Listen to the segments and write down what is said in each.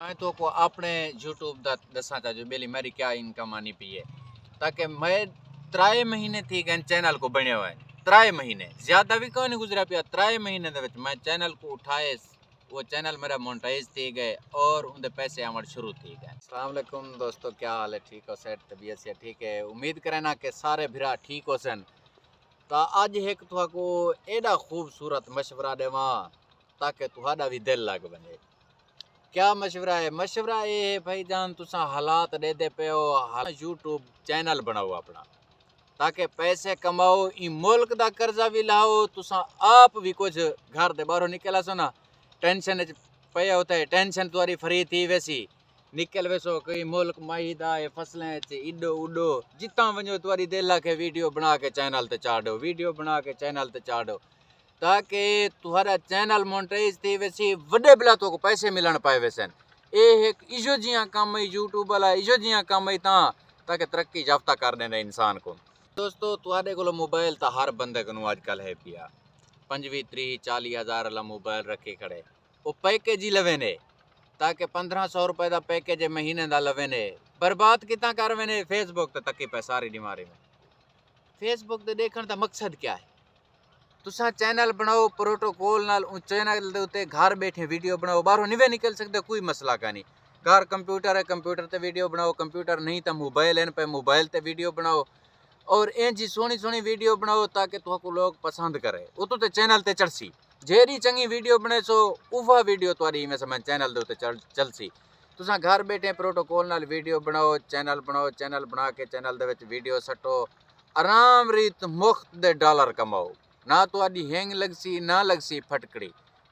मैं तो को अपने यूट्यूब दा दसा चा जो बेली मेरी क्या इनकम आनी पी है ताकि मैं 3 महीने थी गए चैनल को बने हुए 3 महीने ज्यादा भी कोई नहीं गुजरा पिया 3 महीने दे विच मैं चैनल को उठाए वो चैनल मेरा मोनेटाइज थी गए और उनके पैसे आमड़ शुरू थी गए। अस्सलाम वालेकुम दोस्तों, क्या हाल है? ठीक हो? सेट तबीयत से ठीक है? उम्मीद करें ना कि सारे भिरा ठीक हो सन। तो अज एक तुहाको एडा खूबसूरत मशवरा देवा ताकि तुहाडा भी दिल लग बने। क्या मशवरा है? मशवरा ये है भाई जान तुसा हालात दे दे पे हो यूट्यूब चैनल बनाओ अपना ताकि पैसे कमाओ, ई मुल्क दा कर्जा भी लाओ, तुसा आप भी कुछ घर दे बाहरों निकला सो ना टेंशन पे होता है, टेंशन तुम्हारी फ्री थी वैसी निकल वैसो कोई मुल्क माही दा फसलें इडो उडो जितना वजो तुम्हारी दिल के वीडियो बना के चैनल ते चाड़ो, वीडियो बना के चैनल ते चाड़ो ताकि तुम्हारा चैनल मोनेटाइज थी वैसी वड्डे बिला तो को पैसे मिलन पाए वैसन। ये एक इजो जिया काम है यूट्यूब वाला, इजो जिया काम है ताकि तरक्की याफ्ता कर देना इंसान को। दोस्तों तुम्हारे को मोबाइल तो हर बंदे को आजकल है पिया 25 30 40 हज़ार वाला मोबाइल रखे खड़े वो पैकेज ही लवे ने ताकि 1500 रुपए का पैकेज महीने का लवे ने बर्बाद कितना कर वे फेसबुक तक पे सारी बीमारी में। फेसबुक ते देखने का मकसद क्या है? तुसा चैनल बनाओ प्रोटोकॉल नाल चैनल दे उत्ते घर बैठे वीडियो बनाओ, बाहरों नहीं निकल सकते, कोई मसला का नहीं। घर कंप्यूटर है, कंप्यूटर ते वीडियो बनाओ, कंप्यूटर नहीं तो मोबाइल है पे मोबाइल ते वीडियो बनाओ और इंज सोहनी सोहनी वीडियो बनाओ ताकि तुहाको लोग पसंद करे वो तो चैनल ते चढ़सी। जेरी चंगी वीडियो बने सो उवा वीडियो तुम्हारी में समझ चैनल दे उत्ते चलसी। तुसा घर बैठे प्रोटोकॉल नाल वीडियो बनाओ, चैनल बना के चैनल दे विच वीडियो सटो, आराम रीत मुफ्त दे डॉलर कमाओ, ना तो आदि हैंग लगसी ना लगसी फटकड़ी।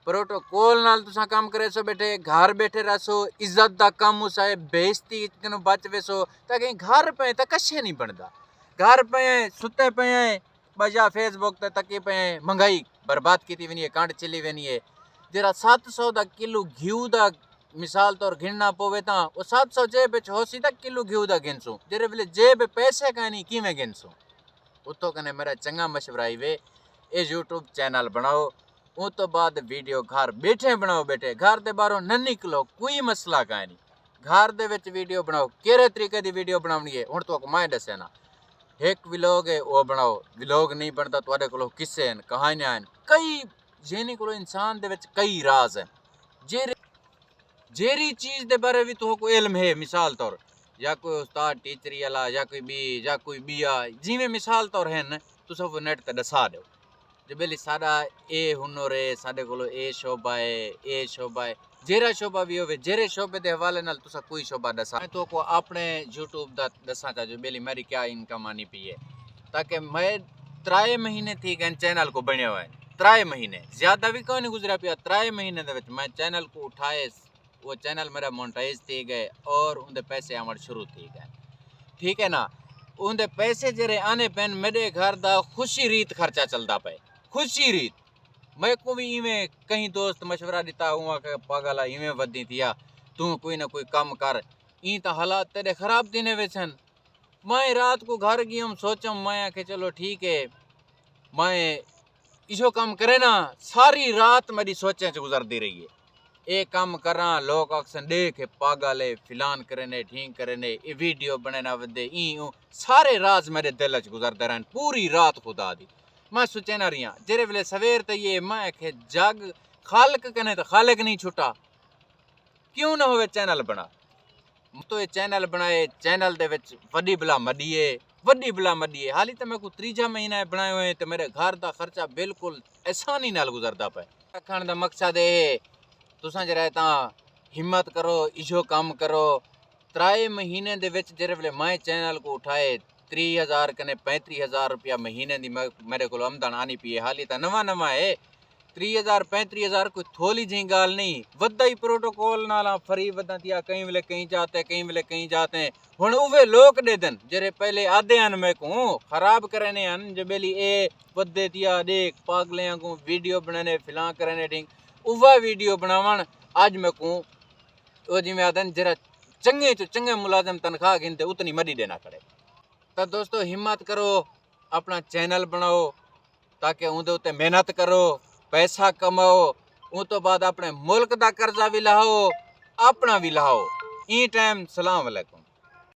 प्रोटोकॉल नाल तुसा काम करे सो बैठे घर बैठे रसो, इज्जत दा काम उसाए बेइज्जती कनो बच वेसो ताकि घर पे तो कशे नहीं बनदा। घर पे सुते पे बजा फेसबुक ते तकी पे महंगाई बर्बाद की वनी है, कांड चली वनी है। जरा 700 दा किलो घी दा मिसाल तौर गिनना पवे ता वो 700 जेब होसी तक किलो घी दा गिनसू जेरे वेले जेब पैसे का नहीं किवें गिनसू। उतो कने मेरा चंगा मशवरा ही वे ये यूट्यूब चैनल बनाओ, उस तो बाद वीडियो घर बैठे बनाओ, बैठे घर दे बाहरों न निकलो, कोई मसला का नहीं। घर दे विच वीडियो बनाओ, केरे तरीके दी वीडियो बनानी है हुण तो मैं दस्या ना। एक विलोग है वो बनाओ, विलोग नहीं बनता तुहाडे कोल किस्से हैं, कहानियां हैं, कई जेनी कोल इंसान दे विच कई राज हैं। जेरी चीज दे बारे भी तुहाको इल्म है, मिसाल तौर या कोई उस्ताद टीचरी वाला या कोई बी या कोई बिया जिमें मिसाल तौर है न तुसा वो नेट ते दसा दो जो बेली साडा ए हुनर है, साडे कोलो ए शोभा है जेरा शोभा भी होवे जेरे शोभे दे हवाले नाल तुसा कोई शोभा दसा। मैं तो को अपने यूट्यूब दा दसा चा जो बेली मेरी क्या इनकम आनी पी है ताकि मैं 3 महीने थी गए चैनल को बने हुए 3 महीने ज्यादा भी कोई नहीं गुजरा पिया 3 महीने दे विच मैं चैनल को उठाए वो चैनल मेरा मोनेटाइज थी गए और उनके पैसे आमड़ शुरू थी गए, ठीक है ना। उनके पैसे जेरे आने पेन मेरे घर दा खुशी रीत खर्चा चलता पे, खुशी रीत। मैं को भी इवें कहीं दोस्त मशवरा दिता हुआ के पागल इवें वधी थिया तू कोई ना कोई काम कर, ई तो हालात तेरे खराब दिने वेसन। मैं रात को घर गयम सोचम मैं आखे चलो ठीक है मैं इसो काम करे ना, सारी रात मेरी सोचे से गुजरती रही है। एक काम करा लोग अक्सर देख पागल है फिलान करे ठीक करे ये वीडियो बने ना वदे ई सारे राज मेरे दिल च गुजरते रहन पूरी रात खुदा दी। मैं सोचे ना रही जेरे वेले सवेर ते ये मैं के जग खालक कने तो खालक नहीं छुटा क्यों ना होवे चैनल बना। तो ये चैनल बनाए चैनल दे विच वड्डी बला मडिए हाली तो मैं को 3 महीना बनाए हुए तो मेरे घर दा खर्चा बिल्कुल आसानी नाल गुजरदा पे। रखण दा मकसद है तुसा जरा ता हिम्मत करो, इजो काम करो। 3 महीने दे विच जेरे वेले मैं चैनल को उठाए 30,000 कने 35,000 रुपया महीने दी मेरे को आमदन आनी पी है। हाली तो नवा है 30,000 35,000 कोई थोली जी गाल नहीं, वद्दा ही प्रोटोकॉल नाल फ्री वदा दिया कहीं वेले कहीं जाते हुण उवे लोग दे दन जेरे पहले आधे अन मैं को खराब करने अन जो बेली ए वद्दे दिया देख पागले को वीडियो बनाने फिला करने ठीक उवा वीडियो बनावन आज मैं को वो जिम्मे आदन जरा चंगे तो चंगे मुलाजम तनख्वाह गिनते उतनी मरी देना पड़े। तो दोस्तों हिम्मत करो, अपना चैनल बनाओ ताकि उनके उत्ते मेहनत करो, पैसा कमाओ, उस तो बाद अपने मुल्क का कर्जा भी लाओ अपना भी लाओ। ई टाइम सलाम अलैकुम।